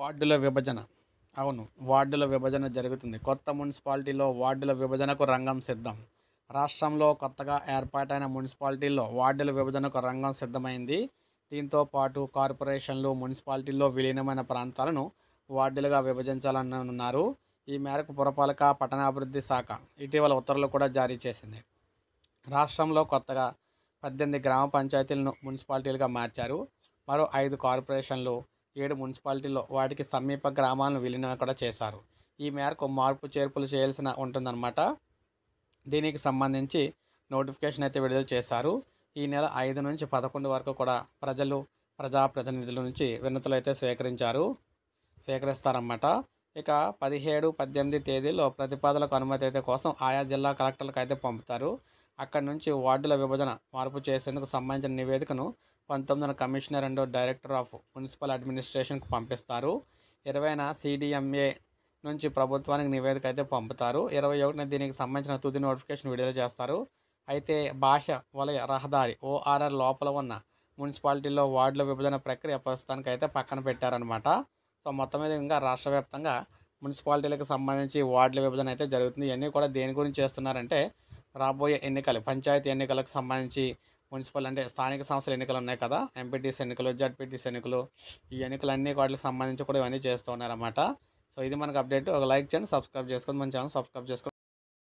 వార్డుల విభజన. అవును. వార్డుల విభజన జరుగుతుంది. కొత్త మున్సిపాలిటీలో వార్డుల విభజనకు రంగం సిద్ధం. రాష్ట్రంలో కొత్తగా ఏర్పాటైన మున్సిపాలిటీల్లో వార్డుల విభజనకు రంగం సిద్ధమైంది. దీంతో పాటు కార్పొరేషన్లు, మున్సిపాలిటీల్లో విలీనమైన ప్రాంతాలను వార్డులుగా విభజించాలనున్నారు. ఈ మేరకు పురపాలక, పట్టణాభివృద్ధి శాఖ ఇటీవల ఉత్తర్వులు కూడా జారీ చేసింది. రాష్ట్రంలో కొత్తగా 18 గ్రామ పంచాయతీలను మున్సిపాలిటీలుగా మార్చారు. మరో 5 కార్పొరేషన్లు, 7 మున్సిపాలిటీల్లో వాటికి సమీప గ్రామాలను విలీనం కూడా చేశారు. ఈ మేరకు మార్పు చేర్పులు చేయాల్సిన ఉంటుందన్నమాట. దీనికి సంబంధించి నోటిఫికేషన్ అయితే విడుదల చేశారు. ఈ నెల 5 నుంచి 11 వరకు కూడా ప్రజలు, ప్రజాప్రతినిధుల నుంచి వినతులు అయితే స్వీకరిస్తారన్నమాట. ఇక 17, 18 తేదీల్లో ప్రతిపాదనలకు అనుమతి అయితే కోసం ఆయా జిల్లా కలెక్టర్లకు అయితే పంపుతారు. అక్కడి నుంచి వార్డుల విభజన మార్పు చేసేందుకు సంబంధించిన నివేదికను 19న commissioner and director of municipal అడ్మినిస్ట్రేషన్కు పంపిస్తారు. 20న CDMA నుంచి ప్రభుత్వానికి నివేదిక అయితే పంపుతారు. 21న దీనికి సంబంధించిన తుది నోటిఫికేషన్ విడుదల చేస్తారు. అయితే బాహ్య వలయ రహదారి ORR లోపల ఉన్న మున్సిపాలిటీల్లో వార్డుల విభజన ప్రక్రియ ప్రస్తుతానికి అయితే పక్కన పెట్టారనమాట. సో మొత్తం మీద ఇంకా రాష్ట్ర వ్యాప్తంగా మున్సిపాలిటీలకు సంబంధించి వార్డుల విభజన అయితే జరుగుతుంది. ఇవన్నీ కూడా దేని గురించి చేస్తున్నారంటే రాబోయే ఎన్నికలు, పంచాయతీ ఎన్నికలకు సంబంధించి మున్సిపల్ అంటే స్థానిక సంస్థల ఎన్నికలు ఉన్నాయి కదా, ఎంపీటీసీ ఎన్నికలు, జడ్పీటీసీ ఎన్నికలు, ఈ ఎన్నికలన్నీ వాటికి సంబంధించి కూడా ఇవన్నీ చేస్తూ ఉన్నారన్నమాట. సో ఇది మనకు అప్డేట్. ఒక లైక్ చేయండి, సబ్స్క్రైబ్ చేసుకోండి, మన ఛానల్ సబ్స్క్రైబ్ చేసుకోండి.